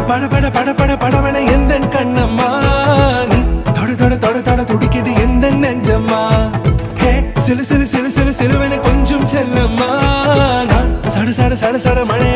பட பட பட பட படவன எந்த கண்ணம்மா நீ தொட தொட தொட தொட துடிக்குது எந்த நெஞ்சம்மா ஹே சிலு சிலு சிலு சிலு சிலுவன கொஞ்சம் செல்லம்மா நான் சட சட சட சட மழை